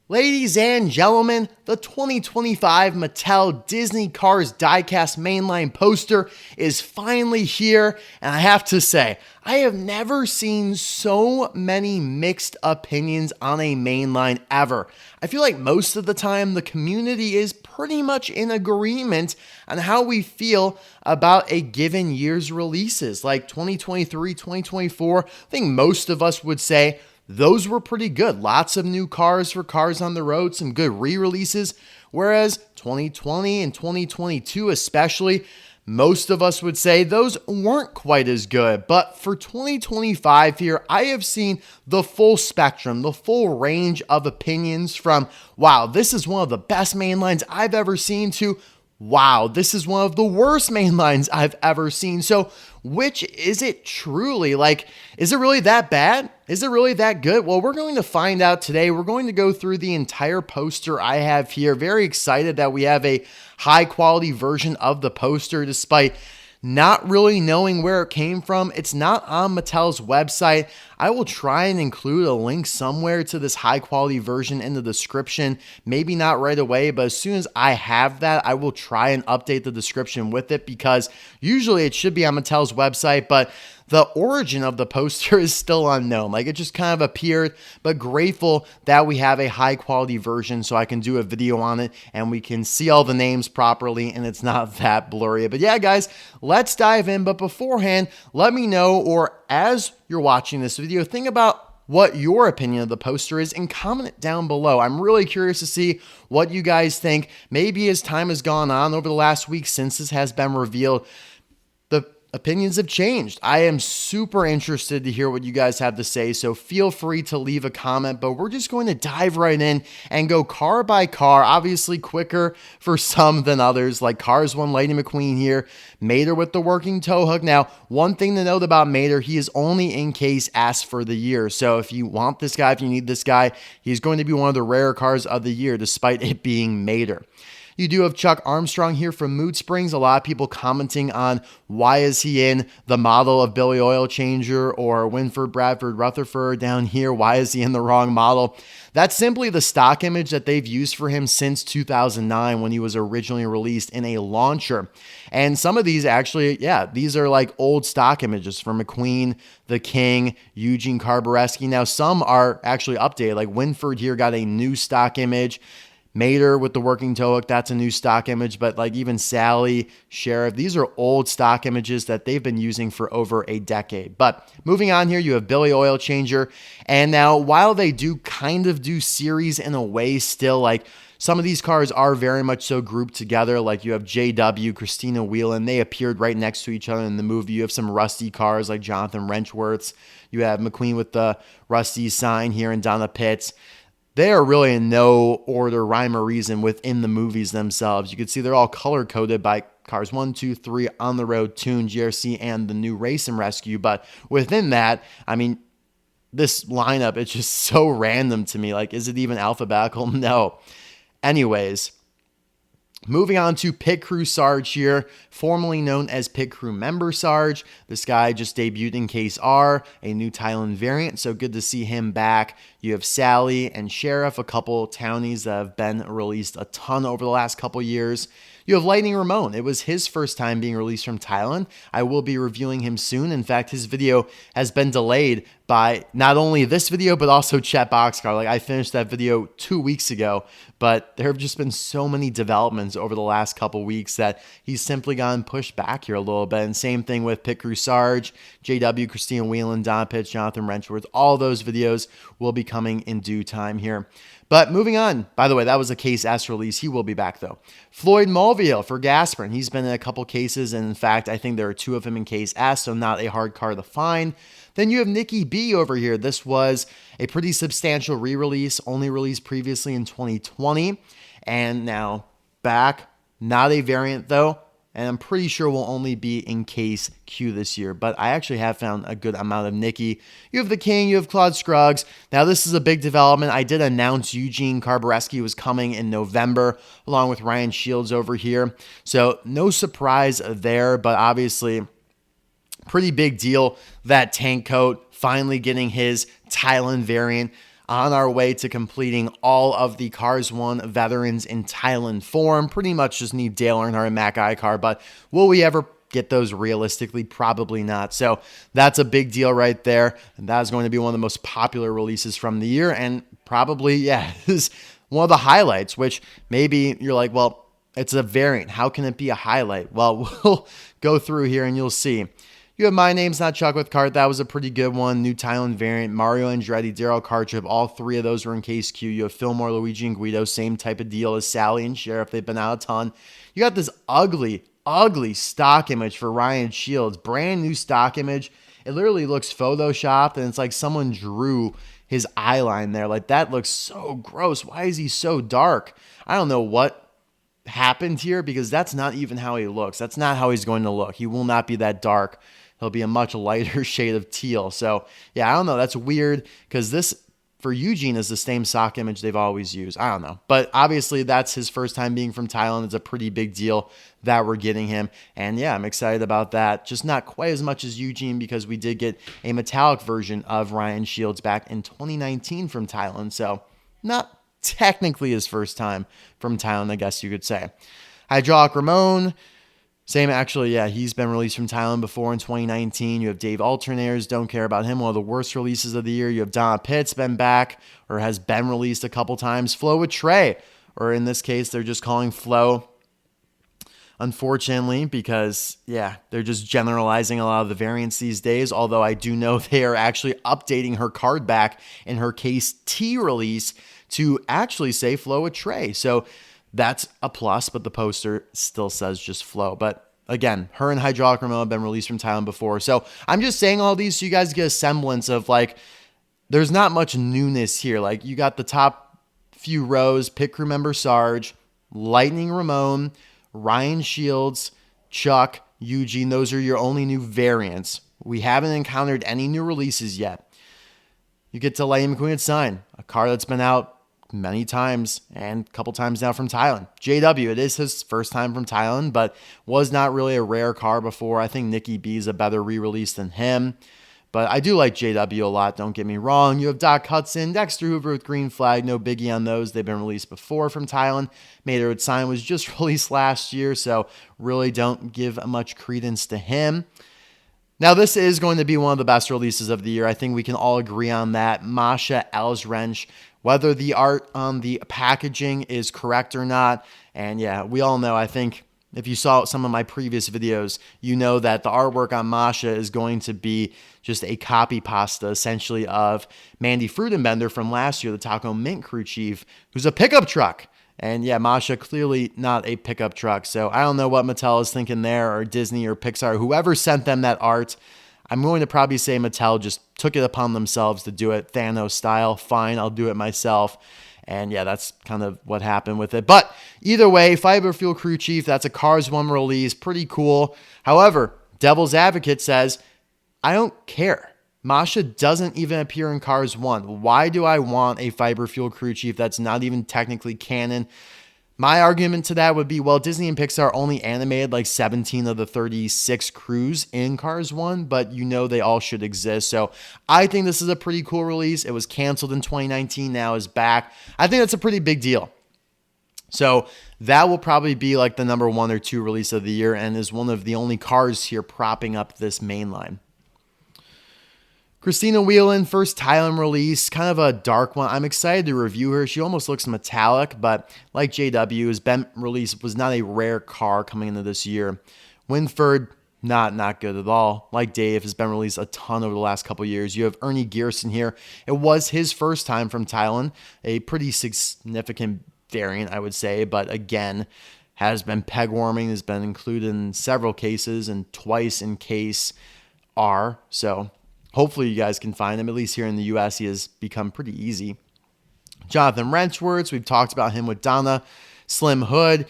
Ladies and gentlemen, the 2025 Mattel Disney Cars diecast mainline poster is finally here, and I have to say, I have never seen so many mixed opinions on a mainline ever. I feel like most of the time the community is pretty much in agreement on how we feel about a given year's releases, like 2023, 2024. I think most of us would say those were pretty good. Lots of new cars for Cars on the Road, some good re-releases. Whereas 2020 and 2022 especially, most of us would say those weren't quite as good. But for 2025 here, I have seen the full spectrum, the full range of opinions from, wow, this is one of the best mainlines I've ever seen, to, wow, this is one of the worst mainlines I've ever seen. So which is it truly? Like, is it really that bad? Is it really that good? Well, we're going to find out today. We're going to go through the entire poster I have here. Very excited that we have a high quality version of the poster despite not really knowing where it came from. It's not on Mattel's website. I will try and include a link somewhere to this high quality version in the description. Maybe not right away, but as soon as I have that, I will try and update the description with it, because usually it should be on Mattel's website, but the origin of the poster is still unknown. Like, it just kind of appeared, but grateful that we have a high quality version so I can do a video on it and we can see all the names properly and it's not that blurry. But yeah, guys, let's dive in. But beforehand, let me know, or as you're watching this video, think about what your opinion of the poster is and comment it down below. I'm really curious to see what you guys think. Maybe as time has gone on over the last week since this has been revealed, the opinions have changed. I am super interested to hear what you guys have to say, so feel free to leave a comment, but we're just going to dive right in and go car by car, obviously quicker for some than others, like Cars 1 Lightning McQueen here, Mater with the working tow hook. Now, one thing to note about Mater, he is only in case asked for the year, so if you want this guy, if you need this guy, he's going to be one of the rare cars of the year, despite it being Mater. You do have Chuck Armstrong here from Mood Springs. A lot of people commenting on why is he in the model of Billy Oil Changer, or Winford, Bradford, Rutherford down here. Why is he in the wrong model? That's simply the stock image that they've used for him since 2009 when he was originally released in a launcher. And some of these actually, yeah, these are like old stock images from McQueen, the King, Eugene Carbureski. Now, some are actually updated. Like Winford here got a new stock image. Mater with the working tow hook, that's a new stock image, but like even Sally, Sheriff, these are old stock images that they've been using for over a decade. But moving on here, you have Billy Oil Changer. And now, while they do kind of do series in a way still, like some of these cars are very much so grouped together. Like you have JW, Christina Whelan, they appeared right next to each other in the movie. You have some Rusty cars like Jonathan Wrenchworth's. You have McQueen with the Rust-eze sign here and Donna Pitts. They are really in no order, rhyme, or reason within the movies themselves. You can see they're all color-coded by Cars 1, 2, 3, On the Road, Toon, GRC, and the new Race and Rescue. But within that, I mean, this lineup, it's just so random to me. Like, is it even alphabetical? No. Anyways, moving on to Pit Crew Sarge here, formerly known as Pit Crew Member Sarge. This guy just debuted in Case R, a new Thailand variant, so good to see him back. You have Sally and Sheriff, a couple townies that have been released a ton over the last couple years. You have Lightning Ramon. It was his first time being released from Thailand. I will be reviewing him soon. In fact, his video has been delayed by not only this video, but also Chet Boxcar. Like, I finished that video 2 weeks ago, but there have just been so many developments over the last couple weeks that he's simply gotten pushed back here a little bit. And same thing with Pit Crew Sarge, JW, Christina Whelan, Donna Pitts, Jonathan Wrenchworth. All those videos will be coming in due time here. But moving on, by the way, that was a Case S release. He will be back, though. Floyd Mulvihill for Gasprin. He's been in a couple cases, and in fact, I think there are two of him in Case S, so not a hard car to find. Then you have Nikki B over here. This was a pretty substantial re-release, only released previously in 2020, and now back. Not a variant, though, and I'm pretty sure will only be in Case Q this year, but I actually have found a good amount of Nikki. You have the King, you have Claude Scruggs. Now, this is a big development. I did announce Eugene Carbureski was coming in November, along with Ryan Shields over here, so no surprise there, but obviously pretty big deal that Tank Coat finally getting his Thailand variant. on our way to completing all of the Cars 1 veterans in Thailand form. Pretty much just need Dale Earnhardt and Matt Icar, but will we ever get those realistically? Probably not. So that's a big deal right there. And that is going to be one of the most popular releases from the year. And probably, yeah, is one of the highlights, which maybe you're like, well, it's a variant. How can it be a highlight? Well, we'll go through here and you'll see. You have My Name's Not Chuck with Kart. That was a pretty good one. New Thailand variant. Mario Andretti, Daryl Cartrip. All three of those were in case Q. You have Fillmore, Luigi, and Guido. Same type of deal as Sally and Sheriff. They've been out a ton. You got this ugly stock image for Ryan Shields. Brand new stock image. It literally looks photoshopped, and it's like someone drew his eye line there. Like, that looks so gross. Why is he so dark? I don't know what happened here, because that's not even how he looks. That's not how he's going to look. He will not be that dark. He'll be a much lighter shade of teal. So, yeah, I don't know. That's weird, because this, for Eugene, is the same stock image they've always used. I don't know. But obviously, that's his first time being from Thailand. It's a pretty big deal that we're getting him. And, yeah, I'm excited about that. Just not quite as much as Eugene, because we did get a metallic version of Ryan Shields back in 2019 from Thailand. So, not technically his first time from Thailand, I guess you could say. Hydraulic Ramon. Same, actually, yeah, he's been released from Thailand before in 2019. You have Dave Alternators, don't care about him, one of the worst releases of the year. You have Donna Pitts, been back, or has been released a couple times. Flo with Trey, or in this case, they're just calling Flo, unfortunately, because, yeah, they're just generalizing a lot of the variants these days, although I do know they are actually updating her card back in her case T release to actually say Flo with Trey. So that's a plus, but the poster still says just Flo. But again, her and Hydraulic Ramon have been released from Thailand before. So I'm just saying all these so you guys get a semblance of, like, there's not much newness here. Like, you got the top few rows: Pit Crew member Sarge, Lightning Ramon, Ryan Shields, Chuck, Eugene. Those are your only new variants. We haven't encountered any new releases yet. You get to Lightning McQueen at Sign, a car that's been out many times and a couple times now from Thailand. JW, it is his first time from Thailand, but was not really a rare car before. I think Nikki B is a better re-release than him, but I do like JW a lot, don't get me wrong. You have Doc Hudson, Dexter Hoover with Green Flag, no biggie on those. They've been released before from Thailand. Mater with Sign was just released last year, so really don't give much credence to him. Now, this is going to be one of the best releases of the year. I think we can all agree on that. Masha Ellswrench, whether the art on the packaging is correct or not. And yeah, we all know, I think if you saw some of my previous videos, you know that the artwork on Masha is going to be just a copy pasta, essentially, of Mandy Frudenbender from last year, the Taco Mint crew chief, who's a pickup truck. And yeah, Masha, clearly not a pickup truck. So I don't know what Mattel is thinking there, or Disney or Pixar, whoever sent them that art. I'm going to probably say Mattel just took it upon themselves to do it Thanos style. Fine, I'll do it myself. And yeah, that's kind of what happened with it. But either way, Fiber Fuel Crew Chief, that's a Cars 1 release. Pretty cool. However, Devil's Advocate says, I don't care. Masha doesn't even appear in Cars 1. Why do I want a Fiber Fuel Crew Chief that's not even technically canon? My argument to that would be, well, Disney and Pixar only animated like 17 of the 36 crews in Cars 1, but you know they all should exist. So I think this is a pretty cool release. It was canceled in 2019, now is back. I think that's a pretty big deal. So that will probably be like the number 1 or 2 release of the year, and is one of the only cars here propping up this main line. Christina Whelan, first Thailand release, kind of a dark one. I'm excited to review her. She almost looks metallic, but like JW, his Ben release was not a rare car coming into this year. Winford, not good at all. Like Dave, has been released a ton over the last couple years. You have Ernie Gearson here. It was his first time from Thailand, a pretty significant variant, I would say, but again, has been peg warming, has been included in several cases and twice in case R. So hopefully you guys can find him. At least here in the US, he has become pretty easy. Jonathan Wrenchworth, we've talked about him with Donna. Slim Hood,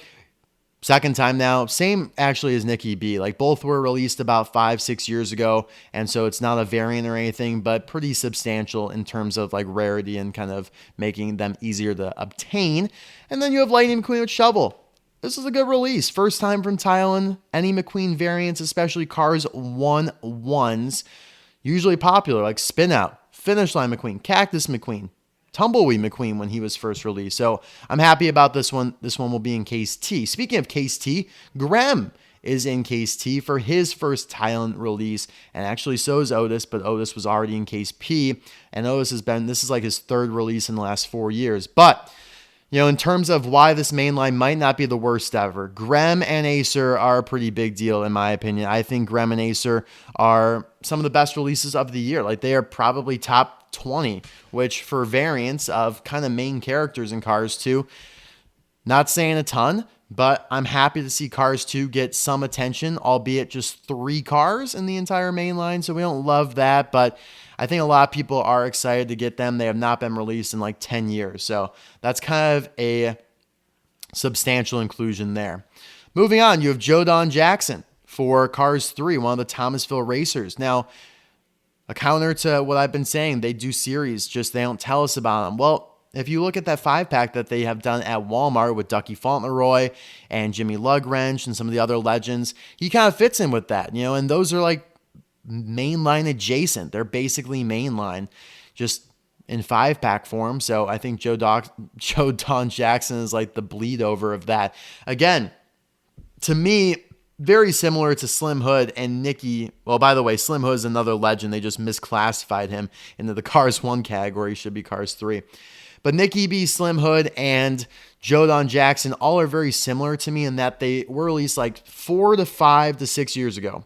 second time now. Same actually as Nikki B. Like, both were released about 5-6 years ago, and so it's not a variant or anything, but pretty substantial in terms of like rarity and kind of making them easier to obtain. And then you have Lightning McQueen with Shovel. This is a good release. First time from Thailand. Any McQueen variants, especially Cars 1-1s, usually popular, like Spin Out, Finish Line McQueen, Cactus McQueen, Tumbleweed McQueen when he was first released. So I'm happy about this one. This one will be in case T. Speaking of case T, Grem is in case T for his first Thailand release, and actually so is Otis, but Otis was already in case P, and Otis this is like his third release in the last 4 years. But in terms of why this mainline might not be the worst ever, Grem and Acer are a pretty big deal in my opinion. I think Grem and Acer are some of the best releases of the year. Like, they are probably top 20, which for variants of kind of main characters in Cars 2, not saying a ton, but I'm happy to see Cars 2 get some attention, albeit just 3 cars in the entire main line. So we don't love that, but I think a lot of people are excited to get them. They have not been released in like 10 years. So that's kind of a substantial inclusion there. Moving on, you have Joe Don Jackson for Cars 3, one of the Thomasville racers. Now, a counter to what I've been saying, they do series, just they don't tell us about them. Well, if you look at that 5-pack that they have done at Walmart with Ducky Fauntleroy and Jimmy Lugwrench and some of the other legends, he kind of fits in with that, and those are like mainline adjacent. They're basically mainline, just in 5-pack form. So I think Joe Don Jackson is like the bleed over of that. Again, to me, very similar to Slim Hood and Nicky. Well, by the way, Slim Hood is another legend. They just misclassified him into the Cars 1 category. He should be Cars 3. But Nicky B, Slim Hood, and Joe Don Jackson all are very similar to me in that they were released like 4 to 5 to 6 years ago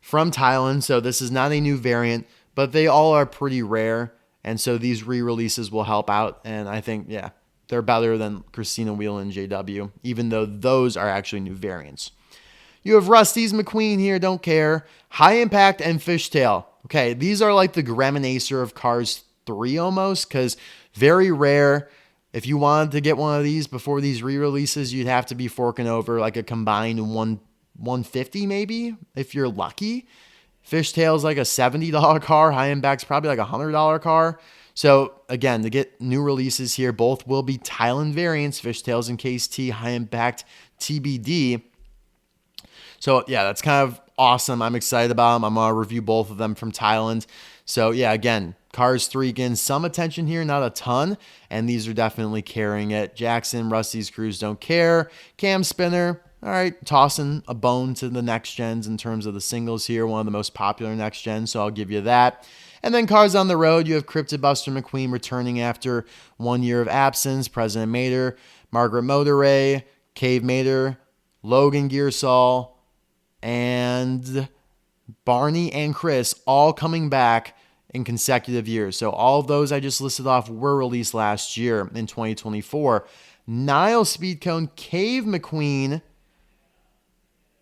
from Thailand. So this is not a new variant, but they all are pretty rare. And so these re-releases will help out. And I think, they're better than Christina Whelan and JW, even though those are actually new variants. You have Rust-eze McQueen here, don't care. High Impact and Fishtail. Okay, these are like the Grem and Acer of Cars 3 almost, because very rare. If you wanted to get one of these before these re-releases, you'd have to be forking over like a combined $150 maybe, if you're lucky. Fishtail's like a $70 car. High Impact's probably like a $100 car. So again, to get new releases here, both will be Thailand variants. Fishtail's in case T, High Impact TBD. So that's kind of awesome. I'm excited about them. I'm going to review both of them from Thailand. So again, Cars 3 getting some attention here, not a ton, and these are definitely carrying it. Jackson, Rust-eze Crews don't care. Cam Spinner, all right, tossing a bone to the next gens in terms of the singles here, one of the most popular next gens, so I'll give you that. And then Cars on the Road, you have Cryptid Buster McQueen returning after 1 year of absence, President Mater, Margaret Motorray, Cave Mater, Logan Gearsall, and Barney and Chris all coming back in consecutive years. So all of those I just listed off were released last year in 2024. Nile Speedcone, Cave McQueen,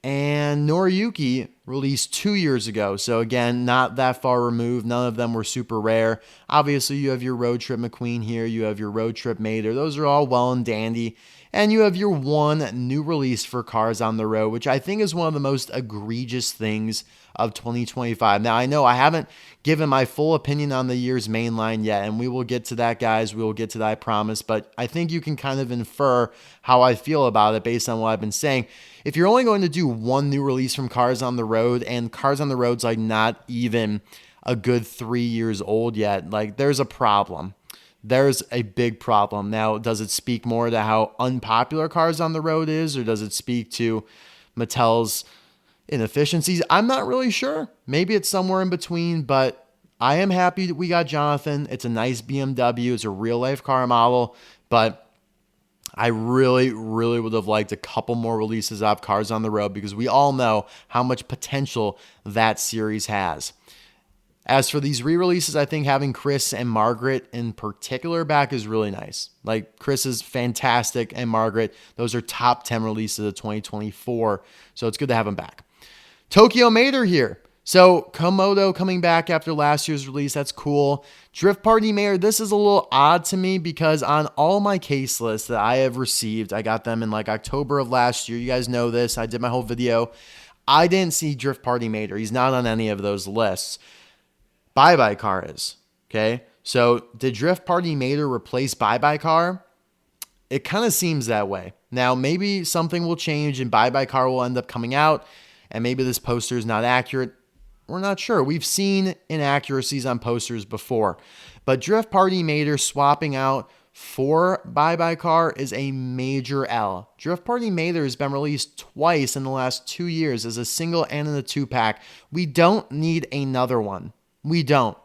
and Noriyuki released 2 years ago. So again, not that far removed. None of them were super rare. Obviously, you have your Road Trip McQueen here. You have your Road Trip Mater. Those are all well and dandy. And you have your one new release for Cars on the Road, which I think is one of the most egregious things of 2025. Now, I know I haven't given my full opinion on the year's mainline yet, and we will get to that, guys. We will get to that, I promise. But I think you can kind of infer how I feel about it based on what I've been saying. If you're only going to do one new release from Cars on the Road, and Cars on the Road's like not even a good 3 years old yet, like there's a problem. There's a big problem. Now, does it speak more to how unpopular Cars on the Road is, or does it speak to Mattel's inefficiencies? I'm not really sure. Maybe it's somewhere in between, but I am happy that we got Jonathan. It's a nice BMW. It's a real-life car model, but I really, really would have liked a couple more releases of Cars on the Road because we all know how much potential that series has. As for these re-releases, I think having Chris and Margaret in particular back is really nice. Like, Chris is fantastic, and Margaret, those are top 10 releases of 2024, so it's good to have them back. Tokyo Mater here. So, Komodo coming back after last year's release, that's cool. Drift Party Mater, this is a little odd to me because on all my case lists that I have received, I got them in like October of last year. You guys know this. I did my whole video. I didn't see Drift Party Mater. He's not on any of those lists. Bye Bye Car is. Okay, so did Drift Party Mater replace Bye Bye Car? It kind of seems that way. Now, maybe something will change and Bye Bye Car will end up coming out, and maybe this poster is not accurate. We're not sure. We've seen inaccuracies on posters before. But Drift Party Mater swapping out for Bye Bye Car is a major L. Drift Party Mater has been released twice in the last 2 years as a single and in a 2-pack. We don't need another one. We don't.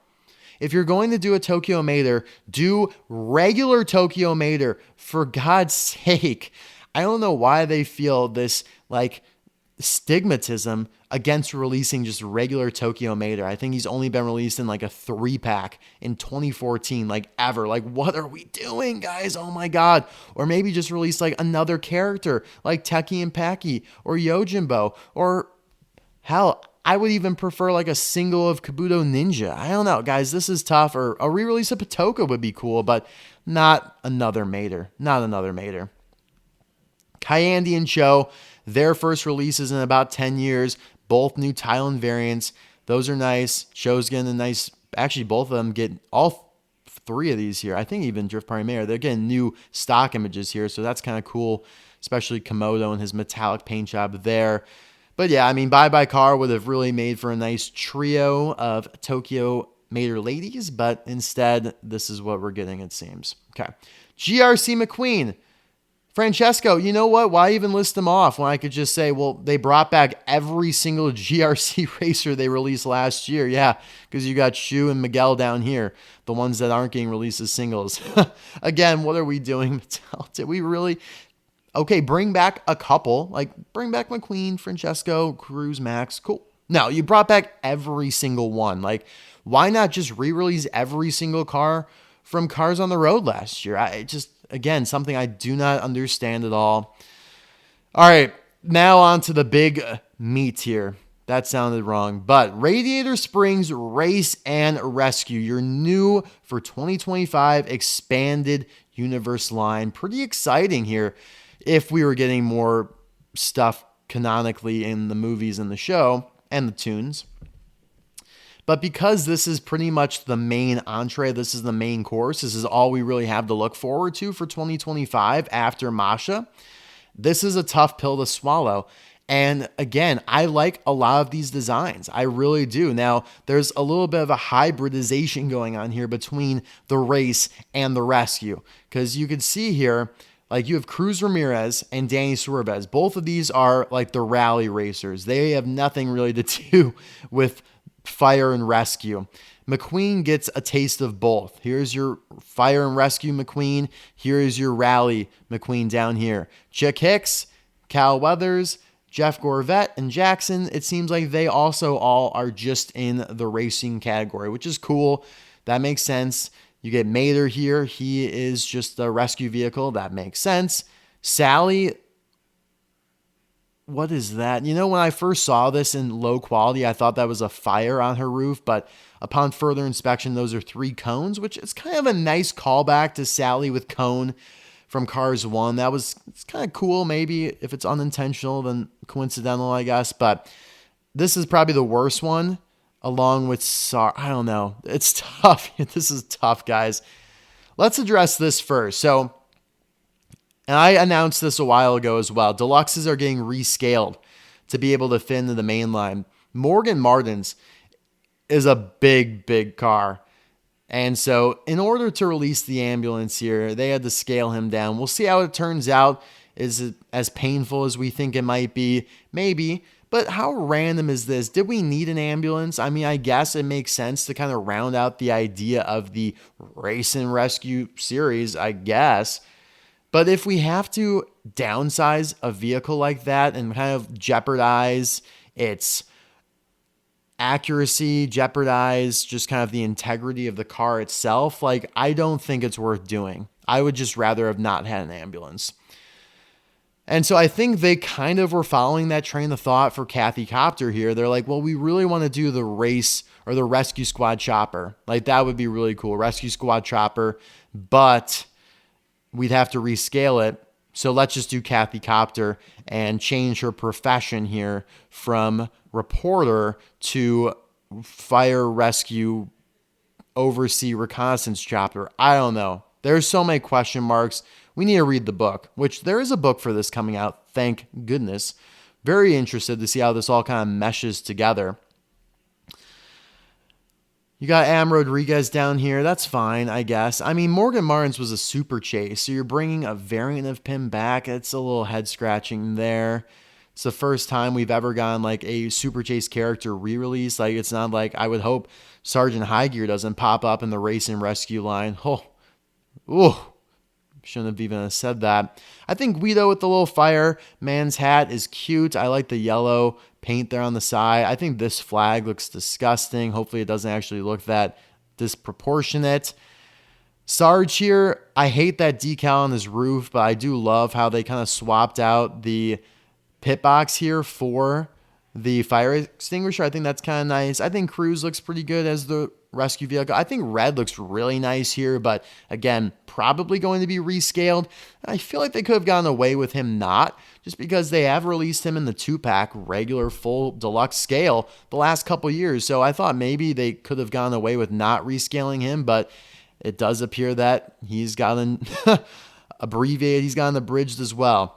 If you're going to do a Tokyo Mater, do regular Tokyo Mater, for God's sake. I don't know why they feel this like stigmatism against releasing just regular Tokyo Mater. I think he's only been released in like a 3-pack in 2014, like ever. Like, what are we doing, guys? Oh my God. Or maybe just release like another character like Teki and Paki or Yojimbo, or hell, I would even prefer like a single of Kabuto Ninja. I don't know, guys. This is tough. Or a re-release of Patoka would be cool, but not another Mater. Not another Mater. Kyandi and Cho, their first releases in about 10 years. Both new Thailand variants. Those are nice. Cho's getting a nice... Actually, both of them get all 3 of these here. I think even Drift Party Mater. They're getting new stock images here, so that's kind of cool. Especially Komodo and his metallic paint job there. But yeah, I mean, Bye Bye Car would have really made for a nice trio of Tokyo Mater ladies, but instead, this is what we're getting, it seems. Okay. GRC McQueen. Francesco, you know what? Why even list them off when I could just say, well, they brought back every single GRC racer they released last year. Yeah, because you got Shu and Miguel down here, the ones that aren't getting released as singles. Again, what are we doing, Mattel? Did we really... Okay, bring back a couple. Like, bring back McQueen, Francesco, Cruz, Max. Cool. No, you brought back every single one. Like, why not just re-release every single car from Cars on the Road last year? Again, something I do not understand at all. All right, now on to the big meat here. That sounded wrong. But Radiator Springs Race and Rescue, your new for 2025 expanded universe line. Pretty exciting here. If we were getting more stuff canonically in the movies and the show and the tunes. But because this is pretty much the main entree, this is the main course, this is all we really have to look forward to for 2025 after Masha, this is a tough pill to swallow. And again, I like a lot of these designs. I really do. Now, there's a little bit of a hybridization going on here between the race and the rescue. Because you can see here, like you have Cruz Ramirez and Danny Suarez. Both of these are like the rally racers. They have nothing really to do with fire and rescue. McQueen gets a taste of both. Here's your fire and rescue McQueen. Here is your rally McQueen down here. Chick Hicks, Cal Weathers, Jeff Gorvette, and Jackson. It seems like they also all are just in the racing category, which is cool. That makes sense. You get Mater here. He is just a rescue vehicle. That makes sense. Sally, what is that? You know, when I first saw this in low quality, I thought that was a fire on her roof, but upon further inspection, those are 3 cones, which is kind of a nice callback to Sally with cone from Cars 1. It's kind of cool. Maybe if it's unintentional, then coincidental, I guess. But this is probably the worst one, along with I don't know. It's tough. This is tough, guys. Let's address this first. So, and I announced this a while ago as well. Deluxes are getting rescaled to be able to fit into the main line. Morgan Martin's is a big, big car. And so in order to release the ambulance here, they had to scale him down. We'll see how it turns out. Is it as painful as we think it might be? Maybe. But how random is this? Did we need an ambulance? I mean, I guess it makes sense to kind of round out the idea of the race and rescue series, I guess. But if we have to downsize a vehicle like that and kind of jeopardize its accuracy, jeopardize just kind of the integrity of the car itself, like, I don't think it's worth doing. I would just rather have not had an ambulance. And so I think they kind of were following that train of thought for Kathy Copter here. They're like, well, we really want to do the race or the rescue squad chopper. Like, that would be really cool. Rescue squad chopper, but we'd have to rescale it. So let's just do Kathy Copter and change her profession here from reporter to fire rescue oversee reconnaissance chopper. I don't know. There's so many question marks. We need to read the book, which there is a book for this coming out. Thank goodness. Very interested to see how this all kind of meshes together. You got Am Rodriguez down here. That's fine, I guess. I mean, Morgan Martins was a super chase, so you're bringing a variant of him back. It's a little head scratching there. It's the first time we've ever gotten like a super chase character re-release. Like, it's not like, I would hope Sergeant High Gear doesn't pop up in the race and rescue line. Ooh. Shouldn't have even said that. I think Guido with the little fireman's hat is cute. I like the yellow paint there on the side. I think this flag looks disgusting. Hopefully it doesn't actually look that disproportionate. Sarge here, I hate that decal on his roof, but I do love how they kind of swapped out the pit box here for the fire extinguisher. I think that's kind of nice. I think Cruz looks pretty good as the rescue vehicle. I think red looks really nice here, but again, probably going to be rescaled. I feel like they could have gotten away with him not, just because they have released him in the 2-pack regular full deluxe scale the last couple years. So I thought maybe they could have gone away with not rescaling him, but it does appear that he's gotten abbreviated. He's gotten abridged as well.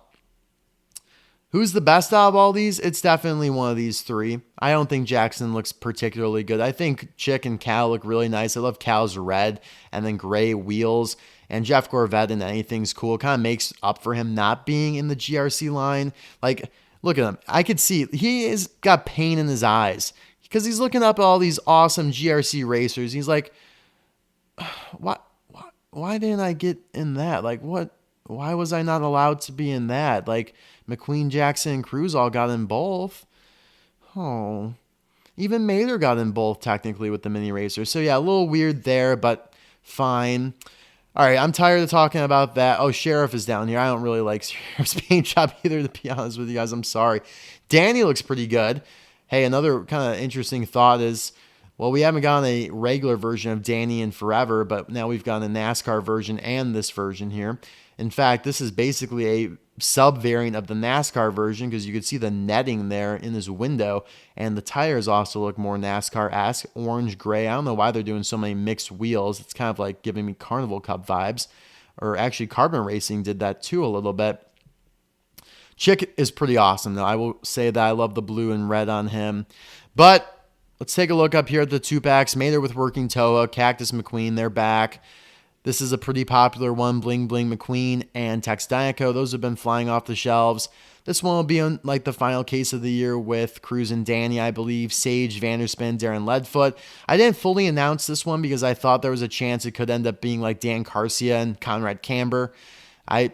Who's the best out of all these? It's definitely one of these three. I don't think Jackson looks particularly good. I think Chick and Cal look really nice. I love Cal's red and then gray wheels. And Jeff Gorvet and anything's cool. It kind of makes up for him not being in the GRC line. Like, look at him. I could see he has got pain in his eyes because he's looking up at all these awesome GRC racers. He's like, why didn't I get in that? Like, what? Why was I not allowed to be in that? Like, McQueen, Jackson, and Cruz all got in both. Oh. Even Mater got in both, technically, with the mini racer. So, yeah, a little weird there, but fine. All right, I'm tired of talking about that. Oh, Sheriff is down here. I don't really like Sheriff's paint job either, to be honest with you guys. I'm sorry. Danny looks pretty good. Hey, another kind of interesting thought is, well, we haven't gotten a regular version of Danny in forever, but now we've got a NASCAR version and this version here. In fact, this is basically a sub-variant of the NASCAR version because you can see the netting there in his window, and the tires also look more NASCAR-esque, orange-gray. I don't know why they're doing so many mixed wheels. It's kind of like giving me Carnival Cup vibes, or actually Carbon Racing did that too a little bit. Chick is pretty awesome, though. I will say that I love the blue and red on him. But let's take a look up here at the 2-packs. Mater with working Toa, Cactus McQueen, they're back. This is a pretty popular one, Bling Bling McQueen and Tex Diaco. Those have been flying off the shelves. This one will be on like the final case of the year with Cruz and Danny, I believe, Sage, VanDerSpin, Darren Leadfoot. I didn't fully announce this one because I thought there was a chance it could end up being like Dan Garcia and Conrad Camber. I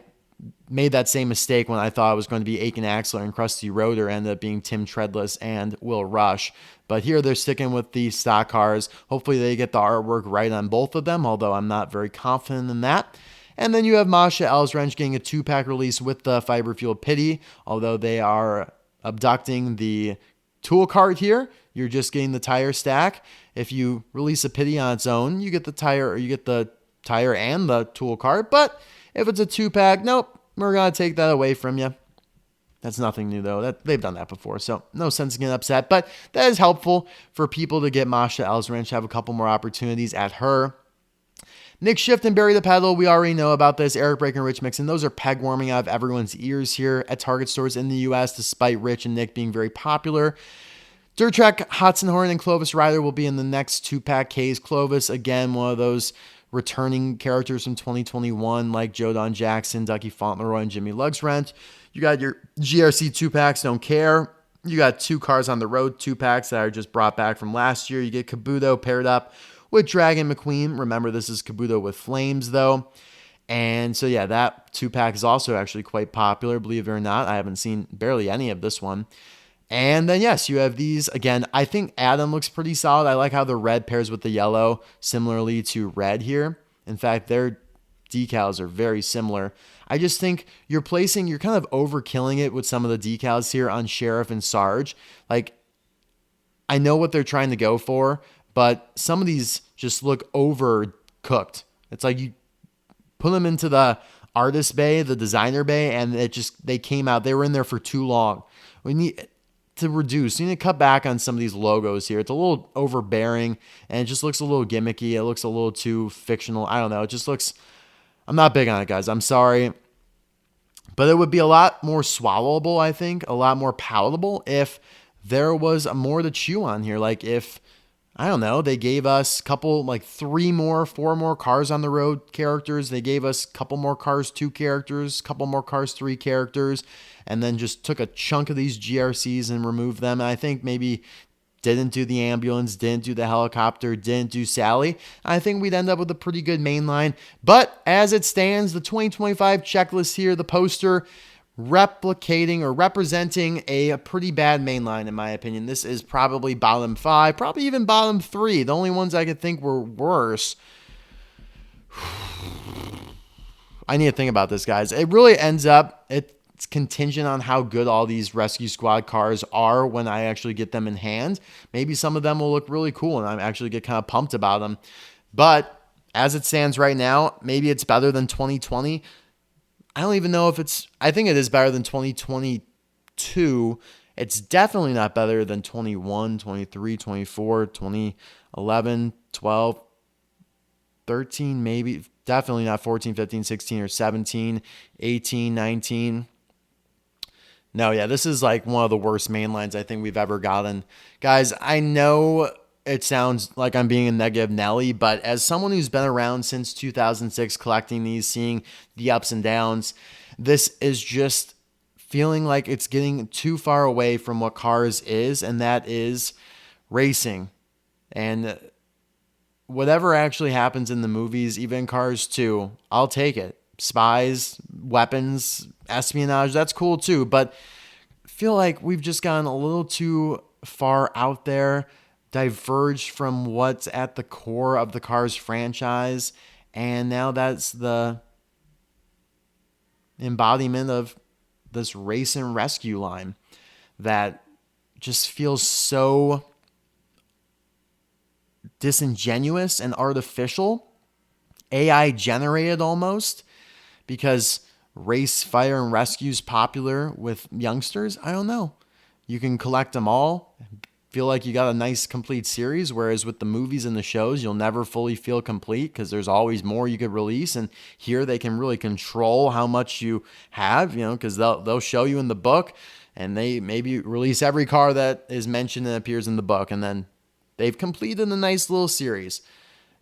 made that same mistake when I thought it was going to be Aiken Axler and Krusty Roeder, ended up being Tim Treadless and Will Rush. But here they're sticking with the stock cars. Hopefully they get the artwork right on both of them, although I'm not very confident in that. And then you have Masha Ellswrench getting a 2-pack release with the Fiber Fuel Pity, although they are abducting the tool cart here. You're just getting the tire stack. If you release a Pity on its own, you get the tire, or you get the tire and the tool cart. But if it's a 2-pack, nope, we're going to take that away from you. That's nothing new, though. They've done that before, so no sense in getting upset. But that is helpful for people to get Masha Ellswrench, have a couple more opportunities at her. Nick Shift and Barry the Pedal, we already know about this. Eric Brake and Rich Mixon, those are peg warming out of everyone's ears here at Target stores in the U.S., despite Rich and Nick being very popular. Dirt Track, Hudson Horn, and Clovis Rider will be in the next 2-pack case. Clovis, again, one of those returning characters from 2021, like Joe Don Jackson, Ducky Fauntleroy, and Jimmy Lugsrent. You got your GRC 2-packs, don't care. You got 2 Cars on the Road 2-packs that are just brought back from last year. You get Kabuto paired up with Dragon McQueen. Remember, this is Kabuto with Flames, though. And so, yeah, that 2-pack is also actually quite popular, believe it or not. I haven't seen barely any of this one. And then, yes, you have these. Again, I think Adam looks pretty solid. I like how the red pairs with the yellow, similarly to red here. In fact, their decals are very similar. I just think you're kind of overkilling it with some of the decals here on Sheriff and Sarge. Like, I know what they're trying to go for, but some of these just look overcooked. It's like you put them into the artist bay, the designer bay, and they came out. They were in there for too long. We need to reduce. You need to cut back on some of these logos here. It's a little overbearing, and it just looks a little gimmicky. It looks a little too fictional. I don't know. It just looks... I'm not big on it, guys. I'm sorry. But it would be a lot more swallowable, I think, a lot more palatable if there was more to chew on here. Like if, I don't know. They gave us a couple, like 4 more Cars on the Road characters. They gave us a couple more Cars 2 characters, a couple more Cars 3 characters, and then just took a chunk of these GRCs and removed them. And I think maybe didn't do the ambulance, didn't do the helicopter, didn't do Sally. I think we'd end up with a pretty good main line. But as it stands, the 2025 checklist here, the poster, replicating or representing a pretty bad main line, in my opinion. This is probably bottom 5, probably even bottom 3. The only ones I could think were worse. I need to think about this, guys. It really ends up, it's contingent on how good all these Rescue Squad cars are when I actually get them in hand. Maybe some of them will look really cool and I actually get kind of pumped about them. But as it stands right now, maybe it's better than 2020. I don't even know if I think it is better than 2022. It's definitely not better than 21, 23, 24, 2011, 12, 13, maybe. Definitely not 14, 15, 16, or 17, 18, 19. No, yeah, this is like one of the worst main lines I think we've ever gotten. Guys, I know it sounds like I'm being a negative Nelly, but as someone who's been around since 2006 collecting these, seeing the ups and downs, this is just feeling like it's getting too far away from what Cars is, and that is racing. And whatever actually happens in the movies, even Cars 2, I'll take it. Spies, weapons, espionage, that's cool too, but I feel like we've just gotten a little too far out there, diverged from what's at the core of the Cars franchise, and now that's the embodiment of this race and rescue line that just feels so disingenuous and artificial, AI generated almost, because race, fire, and rescue is popular with youngsters. I don't know. You can collect them all, feel like you got a nice complete series, whereas with the movies and the shows, you'll never fully feel complete because there's always more you could release. And here they can really control how much you have, because they'll show you in the book, and they maybe release every car that is mentioned and appears in the book, and then they've completed a nice little series.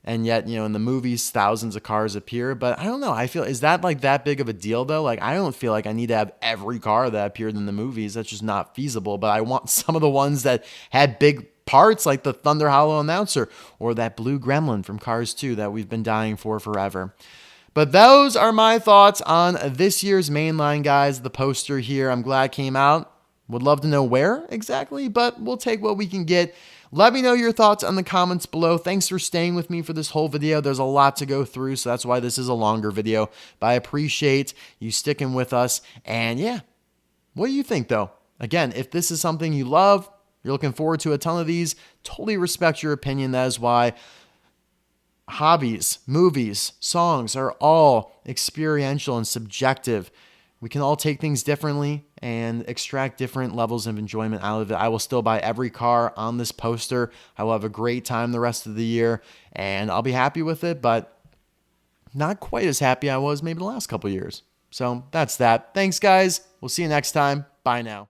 And yet, in the movies, thousands of cars appear. But I don't know. I feel, is that like that big of a deal though? Like, I don't feel like I need to have every car that appeared in the movies. That's just not feasible. But I want some of the ones that had big parts, like the Thunder Hollow announcer or that blue gremlin from Cars 2 that we've been dying for forever. But those are my thoughts on this year's mainline, guys. The poster here, I'm glad came out. Would love to know where exactly, but we'll take what we can get. Let me know your thoughts in the comments below. Thanks for staying with me for this whole video. There's a lot to go through, so that's why this is a longer video. But I appreciate you sticking with us. And yeah, what do you think though? Again, if this is something you love, you're looking forward to a ton of these, totally respect your opinion. That is why hobbies, movies, songs are all experiential and subjective. We can all take things differently and extract different levels of enjoyment out of it. I will still buy every car on this poster. I will have a great time the rest of the year, and I'll be happy with it, but not quite as happy I was maybe the last couple years. So that's that. Thanks, guys. We'll see you next time. Bye now.